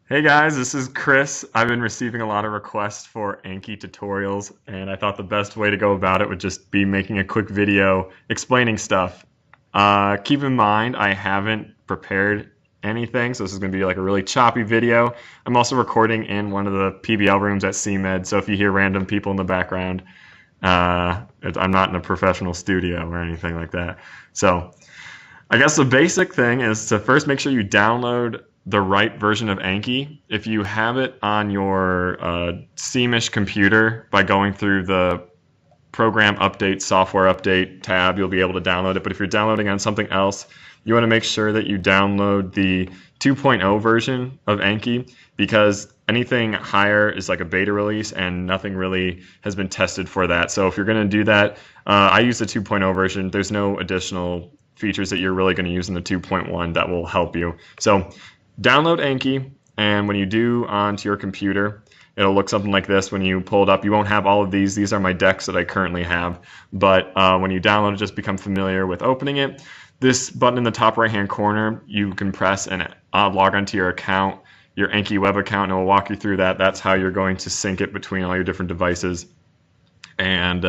Hey guys, this is Chris. I've been receiving a lot of requests for Anki tutorials, and I thought the best way to go about it would just be making a quick video explaining stuff. Keep in mind, I haven't prepared anything, so this is going to be like a really choppy video. I'm also recording in one of the PBL rooms at CMed, so if you hear random people in the background, I'm not in a professional studio or anything like that. So I guess the basic thing is to first make sure you download the right version of Anki. If you have it on your Seamish computer by going through the program update, software update tab, you'll be able to download it. But if you're downloading on something else, you want to make sure that you download the 2.0 version of Anki, because anything higher is like a beta release and nothing really has been tested for that. So if you're going to do that, I use the 2.0 version. There's no additional features that you're really going to use in the 2.1 that will help you. So download Anki, and when you do onto your computer, it'll look something like this. When you pull it up, you won't have all of these. These are my decks that I currently have. But when you download it, just become familiar with opening it. This button in the top right-hand corner, you can press and log onto your account, your Anki web account, and it will walk you through that. That's how you're going to sync it between all your different devices and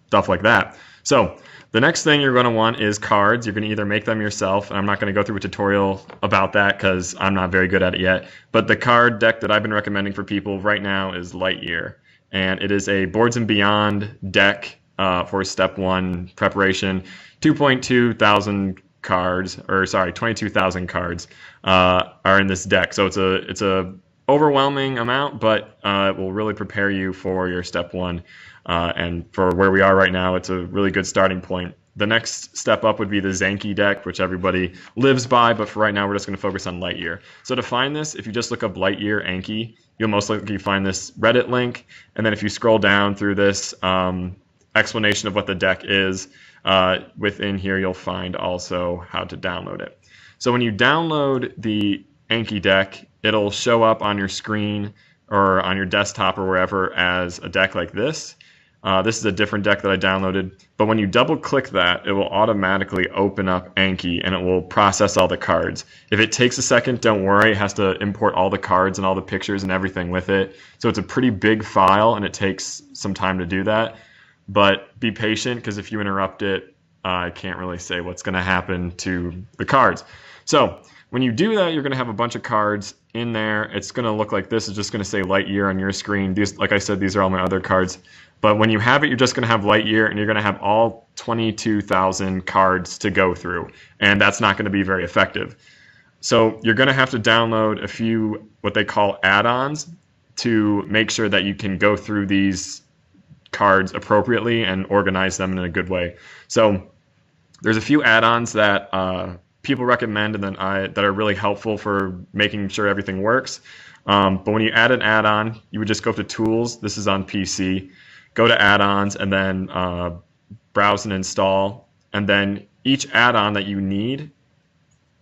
stuff like that. So the next thing you're going to want is cards. You're going to either make them yourself, and I'm not going to go through a tutorial about that because I'm not very good at it yet. But the card deck that I've been recommending for people right now is Lightyear, and it is a Boards and Beyond deck for step 1 preparation. 2.2 thousand cards, or sorry, 22,000 cards are in this deck. So it's a overwhelming amount, but it will really prepare you for your step 1. And for where we are right now, it's a really good starting point. The next step up would be the Zanki deck, which everybody lives by, but for right now, we're just going to focus on Lightyear. So to find this, if you just look up Lightyear Anki, you'll most likely find this Reddit link. And then if you scroll down through this explanation of what the deck is, within here, you'll find also how to download it. So when you download the Anki deck, it'll show up on your screen or on your desktop or wherever as a deck like this. This is a different deck that I downloaded, but when you double click that, it will automatically open up Anki and it will process all the cards. If it takes a second, don't worry, it has to import all the cards and all the pictures and everything with it. So it's a pretty big file and it takes some time to do that, but be patient, because if you interrupt it, I can't really say what's going to happen to the cards. So when you do that, you're going to have a bunch of cards in there. It's going to look like this. It's just going to say Lightyear on your screen. These, like I said, these are all my other cards. But when you have it, you're just going to have Lightyear, and you're going to have all 22,000 cards to go through. And that's not going to be very effective. So you're going to have to download a few what they call add-ons to make sure that you can go through these cards appropriately and organize them in a good way. So there's a few add-ons that people recommend and then that are really helpful for making sure everything works. But when you add an add-on, you would just go to Tools. This is on PC. Go to Add-ons and then browse and install. And then each add-on that you need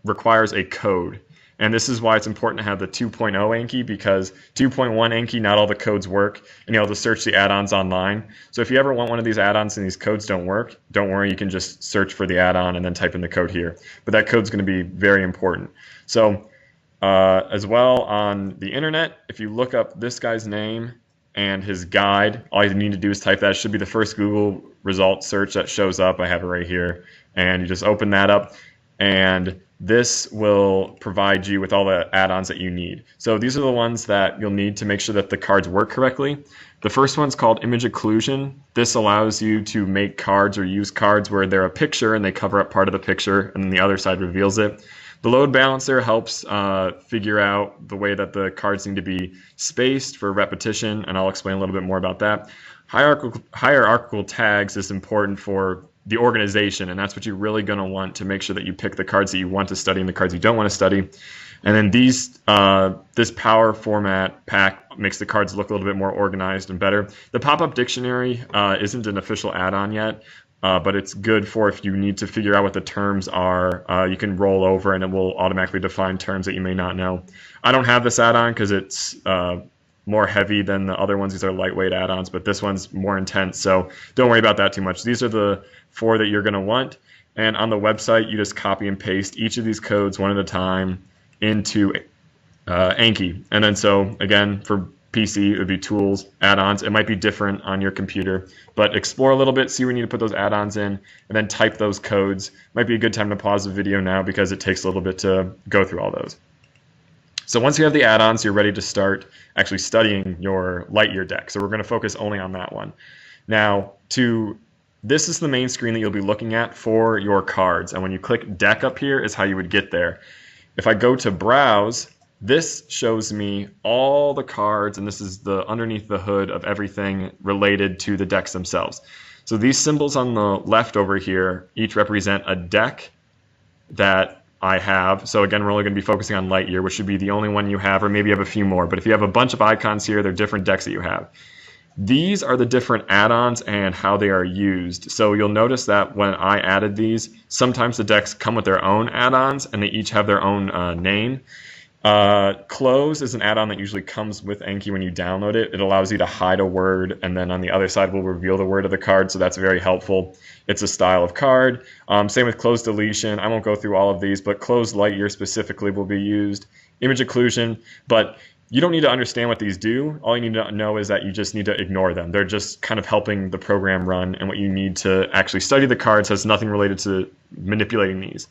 requires a code. And this is why it's important to have the 2.0 Anki, because 2.1 Anki, not all the codes work, and you'll have to search the add-ons online. So if you ever want one of these add-ons and these codes don't work, don't worry, you can just search for the add-on and then type in the code here. But that code's going to be very important. So as well, on the internet, if you look up this guy's name and his guide, all you need to do is type that. It should be the first Google result search that shows up. I have it right here. And you just open that up, and this will provide you with all the add-ons that you need. So these are the ones that you'll need to make sure that the cards work correctly. The first one's called Image Occlusion. This allows you to make cards or use cards where they're a picture and they cover up part of the picture and then the other side reveals it. The load balancer helps figure out the way that the cards need to be spaced for repetition, and I'll explain a little bit more about that. Hierarchical tags is important for the organization, and that's what you're really going to want to make sure that you pick the cards that you want to study and the cards you don't want to study. And then this power format pack makes the cards look a little bit more organized and better. The pop-up dictionary isn't an official add-on yet, but it's good for if you need to figure out what the terms are. You can roll over and it will automatically define terms that you may not know. I don't have this add-on because it's more heavy than the other ones. These are lightweight add-ons, but this one's more intense, so don't worry about that too much. These are the 4 that you're going to want, and on the website you just copy and paste each of these codes one at a time into Anki. And then so again, for PC, it would be tools, add-ons. It might be different on your computer, but explore a little bit, see where you need to put those add-ons in, and then type those codes. Might be a good time to pause the video now because it takes a little bit to go through all those. So once you have the add-ons, you're ready to start actually studying your Lightyear deck. So we're going to focus only on that one. Now, this is the main screen that you'll be looking at for your cards. And when you click deck up here is how you would get there. If I go to browse, this shows me all the cards, and this is the underneath the hood of everything related to the decks themselves. So these symbols on the left over here each represent a deck that I have. So again, we're only going to be focusing on Lightyear, which should be the only one you have, or maybe you have a few more. But if you have a bunch of icons here, they're different decks that you have. These are the different add-ons and how they are used. So you'll notice that when I added these, sometimes the decks come with their own add-ons and they each have their own name. Close is an add-on that usually comes with Anki when you download it. It allows you to hide a word, and then on the other side will reveal the word of the card, so that's very helpful. It's a style of card. Same with close deletion. I won't go through all of these, but close Lightyear specifically will be used. Image occlusion, but you don't need to understand what these do. All you need to know is that you just need to ignore them. They're just kind of helping the program run, and what you need to actually study the cards has nothing related to manipulating these.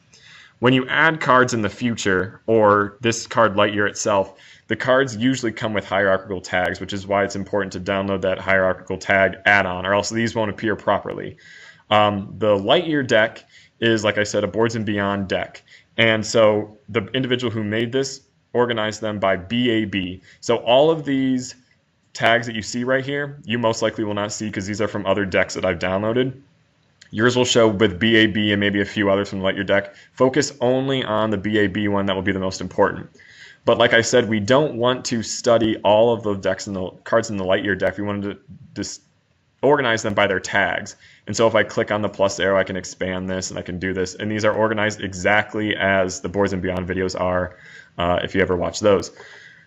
When you add cards in the future, or this card Lightyear itself, the cards usually come with hierarchical tags, which is why it's important to download that hierarchical tag add-on, or else these won't appear properly. The Lightyear deck is, like I said, a Boards and Beyond deck. And so the individual who made this organized them by BAB. So all of these tags that you see right here, you most likely will not see because these are from other decks that I've downloaded. Yours will show with BAB and maybe a few others from the Lightyear deck. Focus only on the BAB one. That will be the most important. But like I said, we don't want to study all of the decks and the cards in the Lightyear deck. We wanted to just organize them by their tags. And so if I click on the plus arrow, I can expand this and I can do this. And these are organized exactly as the Boards and Beyond videos are, if you ever watch those.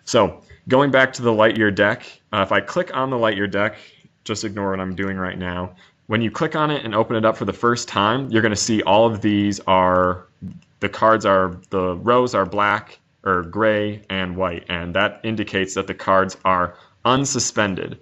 So going back to the Lightyear deck, if I click on the Lightyear deck, just ignore what I'm doing right now. When you click on it and open it up for the first time, you're going to see all of these are, the cards are, the rows are black or gray and white, and that indicates that the cards are unsuspended.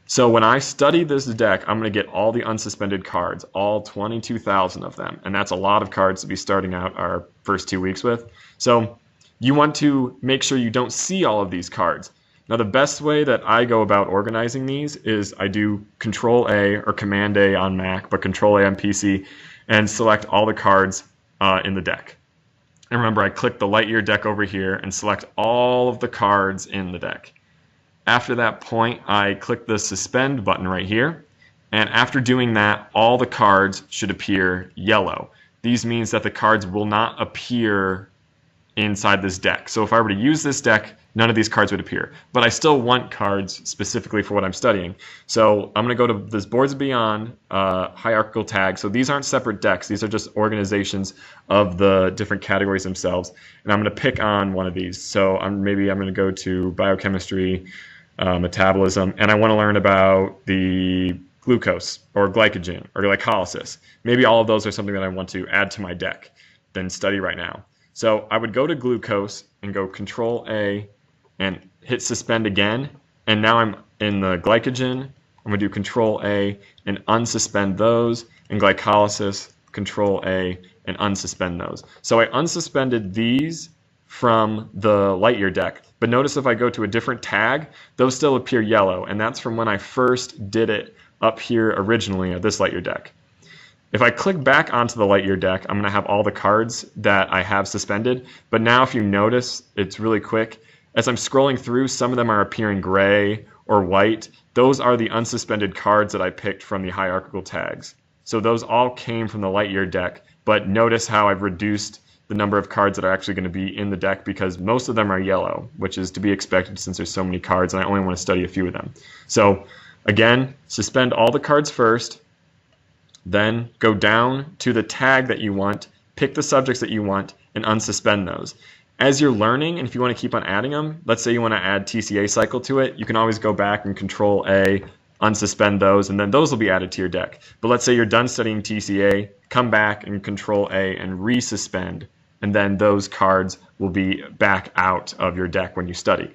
So when I study this deck, I'm going to get all the unsuspended cards, all 22,000 of them, and that's a lot of cards to be starting out our first 2 weeks with. So you want to make sure you don't see all of these cards. Now the best way that I go about organizing these is I do Control A or Command A on Mac, but Control A on PC, and select all the cards in the deck. And remember, I click the Lightyear deck over here and select all of the cards in the deck. After that point, I click the Suspend button right here, and after doing that, all the cards should appear yellow. These means that the cards will not appear inside this deck. So if I were to use this deck, none of these cards would appear. But I still want cards specifically for what I'm studying. So I'm going to go to this Boards Beyond hierarchical tag. So these aren't separate decks. These are just organizations of the different categories themselves. And I'm going to pick on one of these. So maybe I'm going to go to biochemistry, metabolism, and I want to learn about the glucose or glycogen or glycolysis. Maybe all of those are something that I want to add to my deck, then study right now. So I would go to glucose and go Control A and hit suspend again. And now I'm in the glycogen. I'm going to do Control A and unsuspend those. And glycolysis, Control A and unsuspend those. So I unsuspended these from the Lightyear deck. But notice if I go to a different tag, those still appear yellow. And that's from when I first did it up here originally at this Lightyear deck. If I click back onto the Lightyear deck, I'm going to have all the cards that I have suspended. But now if you notice, it's really quick. As I'm scrolling through, some of them are appearing gray or white. Those are the unsuspended cards that I picked from the hierarchical tags. So those all came from the Lightyear deck. But notice how I've reduced the number of cards that are actually going to be in the deck because most of them are yellow, which is to be expected since there's so many cards and I only want to study a few of them. So again, suspend all the cards first. Then go down to the tag that you want, pick the subjects that you want, and unsuspend those. As you're learning, and if you want to keep on adding them, let's say you want to add TCA cycle to it, you can always go back and Control A, unsuspend those, and then those will be added to your deck. But let's say you're done studying TCA, come back and Control A and resuspend and then those cards will be back out of your deck when you study.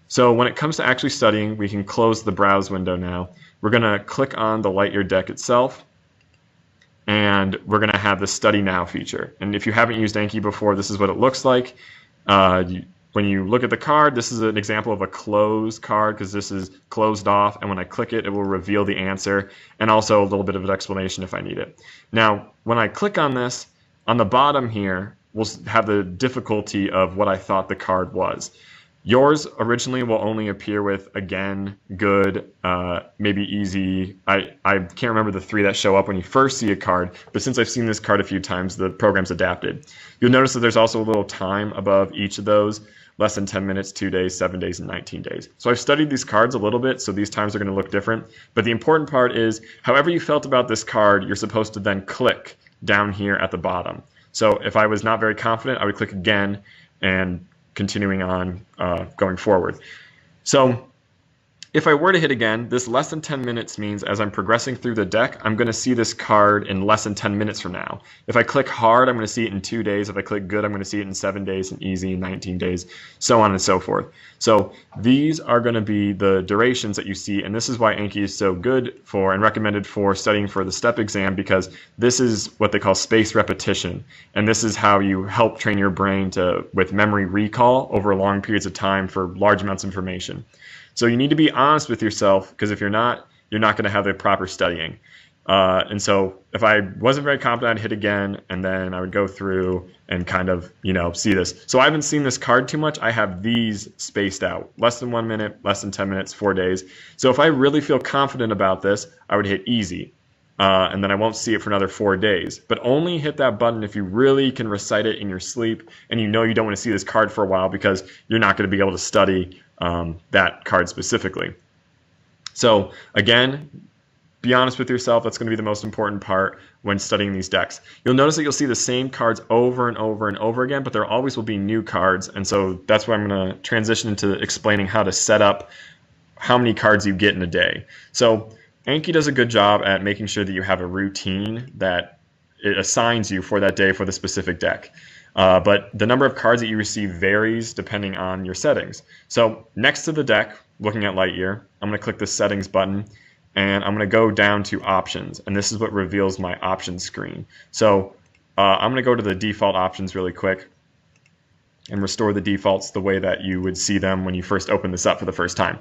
So when it comes to actually studying, we can close the browse window now. We're going to click on the Light Year deck itself, and we're going to have the Study Now feature. And if you haven't used Anki before, this is what it looks like. When you look at the card, this is an example of a closed card because this is closed off, and when I click it, it will reveal the answer and also a little bit of an explanation if I need it. Now, when I click on this, on the bottom here, we'll have the difficulty of what I thought the card was. Yours originally will only appear with again, good, maybe easy. I can't remember the 3 that show up when you first see a card, but since I've seen this card a few times, the program's adapted. You'll notice that there's also a little time above each of those, less than 10 minutes, 2 days, 7 days, and 19 days. So I've studied these cards a little bit, so these times are going to look different. But the important part is, however you felt about this card, you're supposed to then click down here at the bottom. So if I was not very confident, I would click again and continuing on going forward. So if I were to hit again, this less than 10 minutes means as I'm progressing through the deck, I'm going to see this card in less than 10 minutes from now. If I click hard, I'm going to see it in 2 days. If I click good, I'm going to see it in 7 days, and easy in 19 days, so on and so forth. So these are going to be the durations that you see, and this is why Anki is so good for and recommended for studying for the STEP exam, because this is what they call spaced repetition, and this is how you help train your brain with memory recall over long periods of time for large amounts of information. So you need to be honest with yourself, because if you're not going to have the proper studying. And so if I wasn't very confident, I'd hit again, and then I would go through and kind of, see this. So I haven't seen this card too much. I have these spaced out, less than 1 minute, less than 10 minutes, 4 days. So if I really feel confident about this, I would hit easy. And then I won't see it for another 4 days. But only hit that button if you really can recite it in your sleep and you don't want to see this card for a while, because you're not going to be able to study that card specifically. So again, be honest with yourself. That's going to be the most important part when studying these decks. You'll notice that you'll see the same cards over and over and over again, but there always will be new cards. And so that's why I'm going to transition into explaining how to set up how many cards you get in a day. So Anki does a good job at making sure that you have a routine that it assigns you for that day for the specific deck. But the number of cards that you receive varies depending on your settings. So next to the deck, looking at Light Year, I'm going to click the Settings button, and I'm going to go down to Options, and this is what reveals my options screen. So I'm going to go to the default options really quick and restore the defaults the way that you would see them when you first open this up for the first time.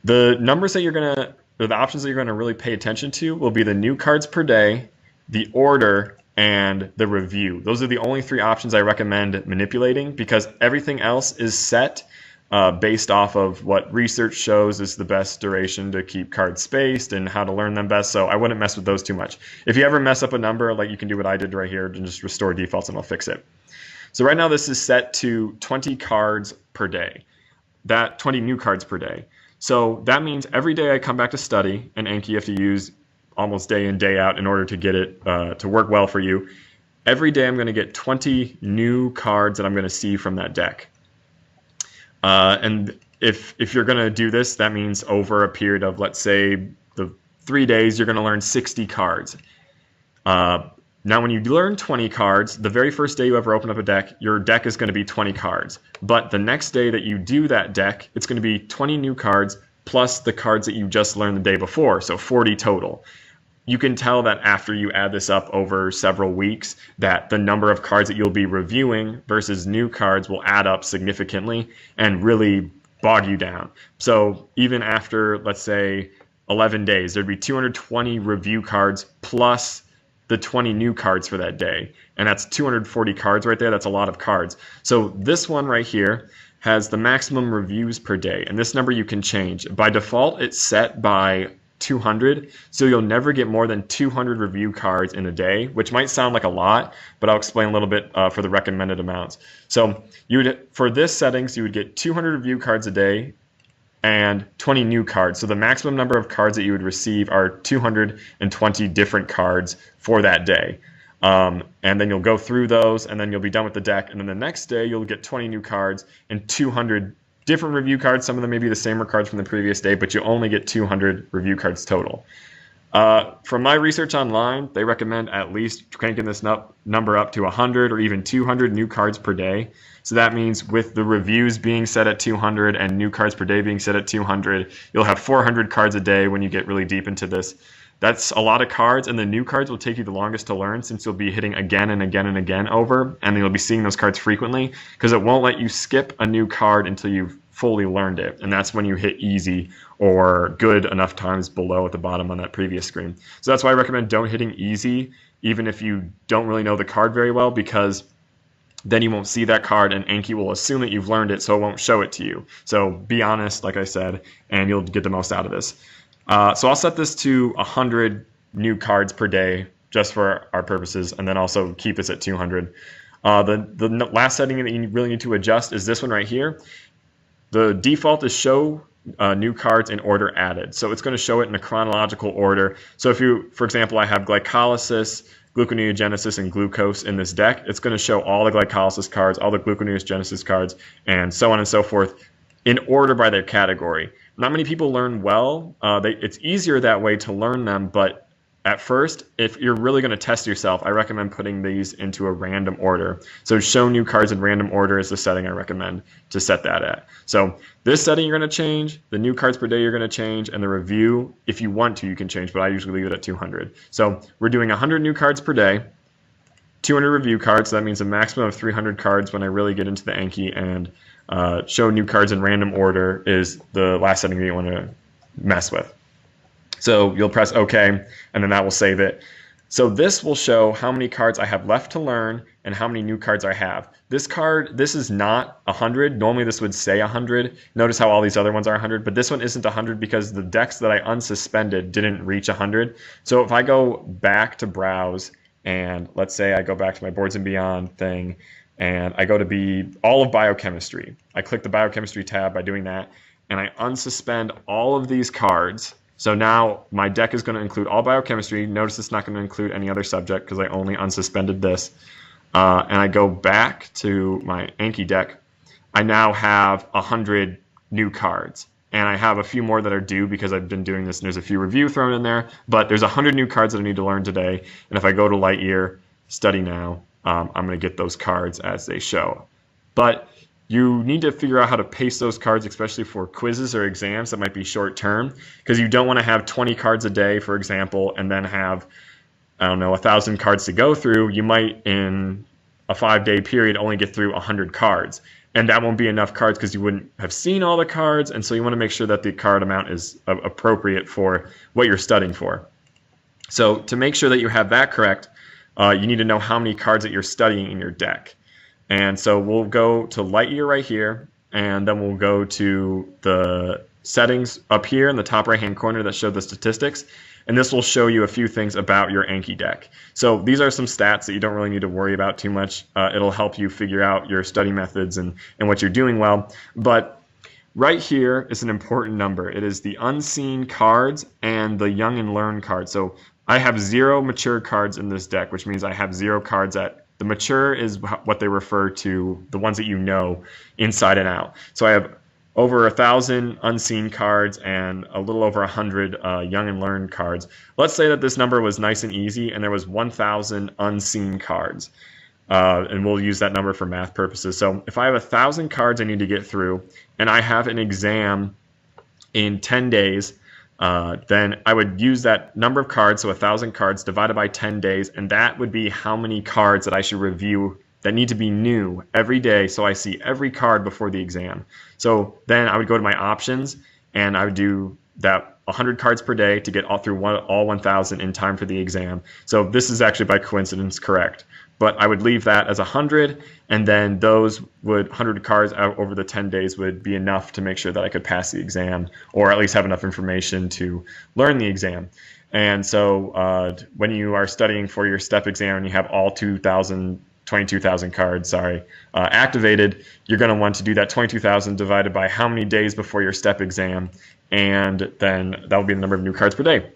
The numbers that the options that you're going to really pay attention to will be the new cards per day, the order, and the review. Those are the only 3 options I recommend manipulating, because everything else is set based off of what research shows is the best duration to keep cards spaced and how to learn them best. So I wouldn't mess with those too much. If you ever mess up a number, like you can do what I did right here and just restore defaults and I'll fix it. So right now this is set to 20 cards per day. 20 new cards per day. So that means every day I come back to study, and Anki you have to use almost day in, day out in order to get it to work well for you. Every day I'm going to get 20 new cards that I'm going to see from that deck. And if you're going to do this, that means over a period of, let's say, the 3 days, you're going to learn 60 cards. Now, when you learn 20 cards, the very first day you ever open up a deck, your deck is going to be 20 cards. But the next day that you do that deck, it's going to be 20 new cards plus the cards that you just learned the day before, so 40 total. You can tell that after you add this up over several weeks, that the number of cards that you'll be reviewing versus new cards will add up significantly and really bog you down. So even after, let's say, 11 days, there'd be 220 review cards plus the 20 new cards for that day. And that's 240 cards right there. That's a lot of cards. So this one right here has the maximum reviews per day. And this number you can change. By default, it's set by 200. So you'll never get more than 200 review cards in a day, which might sound like a lot, but I'll explain a little bit for the recommended amounts. So for this settings, you would get 200 review cards a day and 20 new cards. So the maximum number of cards that you would receive are 220 different cards for that day. And then you'll go through those, and then you'll be done with the deck. And then the next day, you'll get 20 new cards and 200 different review cards. Some of them may be the same cards from the previous day, but you only get 200 review cards total. From my research online, they recommend at least cranking this number up to 100 or even 200 new cards per day. So that means with the reviews being set at 200 and new cards per day being set at 200, you'll have 400 cards a day when you get really deep into this. That's a lot of cards, and the new cards will take you the longest to learn since you'll be hitting again and again and again over, and you'll be seeing those cards frequently because it won't let you skip a new card until you've fully learned it, and that's when you hit easy or good enough times below at the bottom on that previous screen. So that's why I recommend don't hitting easy even if you don't really know the card very well, because then you won't see that card and Anki will assume that you've learned it, so it won't show it to you. So be honest, like I said, and you'll get the most out of this. So I'll set this to 100 new cards per day just for our purposes, and then also keep this at 200. The last setting that you really need to adjust is this one right here. The default is show new cards in order added. So it's going to show it in a chronological order. So if you, for example, I have glycolysis, gluconeogenesis, and glucose in this deck, it's going to show all the glycolysis cards, all the gluconeogenesis cards, and so on and so forth in order by their category. Not many people learn well. It's easier that way to learn them, but at first, if you're really going to test yourself, I recommend putting these into a random order. So show new cards in random order is the setting I recommend to set that at. So this setting you're going to change, the new cards per day you're going to change, and the review, if you want to, you can change, but I usually leave it at 200. So we're doing 100 new cards per day, 200 review cards, so that means a maximum of 300 cards when I really get into the Anki, and show new cards in random order is the last setting you want to mess with. So you'll press OK, and then that will save it. So this will show how many cards I have left to learn and how many new cards I have. This is not 100. Normally this would say 100. Notice how all these other ones are 100, but this one isn't 100 because the decks that I unsuspended didn't reach 100. So if I go back to browse, and let's say I go back to my Boards and Beyond thing, and I go to be all of biochemistry. I click the biochemistry tab by doing that, and I unsuspend all of these cards. So now my deck is going to include all biochemistry. Notice it's not going to include any other subject because I only unsuspended this. And I go back to my Anki deck. I now have 100 new cards. And I have a few more that are due because I've been doing this and there's a few review thrown in there. But there's 100 new cards that I need to learn today. And if I go to Light Year, Study Now, I'm going to get those cards as they show. But you need to figure out how to pace those cards, especially for quizzes or exams that might be short term, because you don't want to have 20 cards a day, for example, and then have, I don't know, 1,000 cards to go through. You might, in a 5-day period, only get through 100 cards. And that won't be enough cards because you wouldn't have seen all the cards. And so you want to make sure that the card amount is appropriate for what you're studying for. So to make sure that you have that correct, you need to know how many cards that you're studying in your deck. And so we'll go to Light Year right here, and then we'll go to the settings up here in the top right-hand corner that show the statistics. And this will show you a few things about your Anki deck. So these are some stats that you don't really need to worry about too much. It'll help you figure out your study methods and what you're doing well. But right here is an important number. It is the unseen cards and the young and learn cards. So I have 0 mature cards in this deck, which means I have 0 cards at the mature is what they refer to, the ones that you know inside and out. So I have over 1,000 unseen cards and a little over 100 young and learned cards. Let's say that this number was nice and easy and there was 1,000 unseen cards. And we'll use that number for math purposes. So if I have 1,000 cards I need to get through and I have an exam in 10 days, then I would use that number of cards, so 1,000 cards divided by 10 days, and that would be how many cards that I should review that need to be new every day so I see every card before the exam. So then I would go to my options, and I would do that 100 cards per day to get all through all 1,000 in time for the exam. So this is actually by coincidence correct. But I would leave that as 100, and then those 100 cards out over the 10 days would be enough to make sure that I could pass the exam, or at least have enough information to learn the exam. And so when you are studying for your STEP exam and you have all 22,000 cards, activated, you're going to want to do that 22,000 divided by how many days before your STEP exam, and then that will be the number of new cards per day.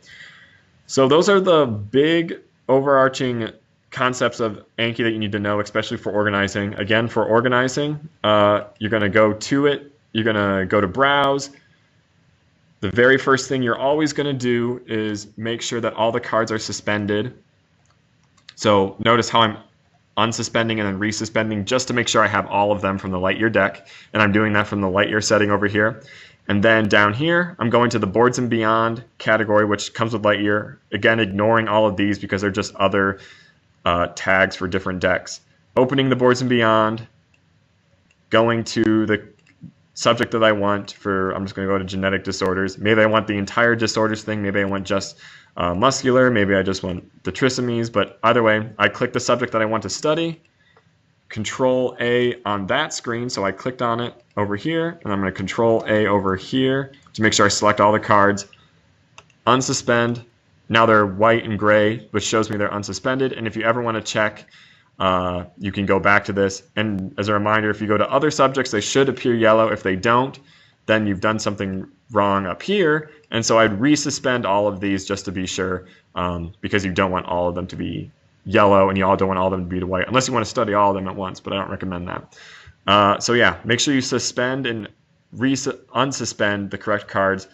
So those are the big overarching concepts of Anki that you need to know, especially for organizing. Again, for organizing, you're going to go to it, you're going to go to browse, The very first thing you're always going to do is make sure that all the cards are suspended. So notice how I'm unsuspending and then resuspending just to make sure I have all of them from the light year deck. And I'm doing that from the light year setting over here. And then down here, I'm going to the Boards and Beyond category, which comes with light year. Again, ignoring all of these because they're just other tags for different decks. Opening the Boards and Beyond, going to the subject that I want for, I'm just going to go to genetic disorders. Maybe I want the entire disorders thing. Maybe I want just muscular. Maybe I just want the trisomies. But either way, I click the subject that I want to study. Control A on that screen. So I clicked on it over here, and I'm going to Control A over here to make sure I select all the cards. Unsuspend. Now they're white and gray, which shows me they're unsuspended. And if you ever want to check, you can go back to this. And as a reminder, if you go to other subjects, they should appear yellow. If they don't, then you've done something wrong up here. And so I'd resuspend all of these just to be sure, because you don't want all of them to be yellow and you all don't want all of them to be white, unless you want to study all of them at once, but I don't recommend that. So yeah, make sure you suspend and unsuspend the correct cards.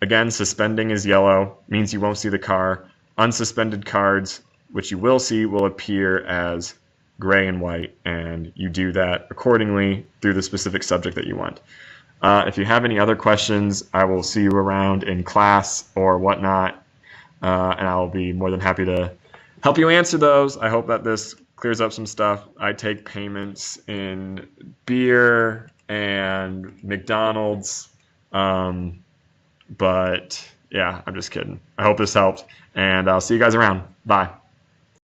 Again, suspending is yellow, means you won't see the car. Unsuspended cards, which you will see, will appear as gray and white, and you do that accordingly through the specific subject that you want. If you have any other questions, I will see you around in class or whatnot, and I'll be more than happy to help you answer those. I hope that this clears up some stuff. I take payments in beer and McDonald's, but yeah, I'm just kidding. I hope this helped, and I'll see you guys around. Bye.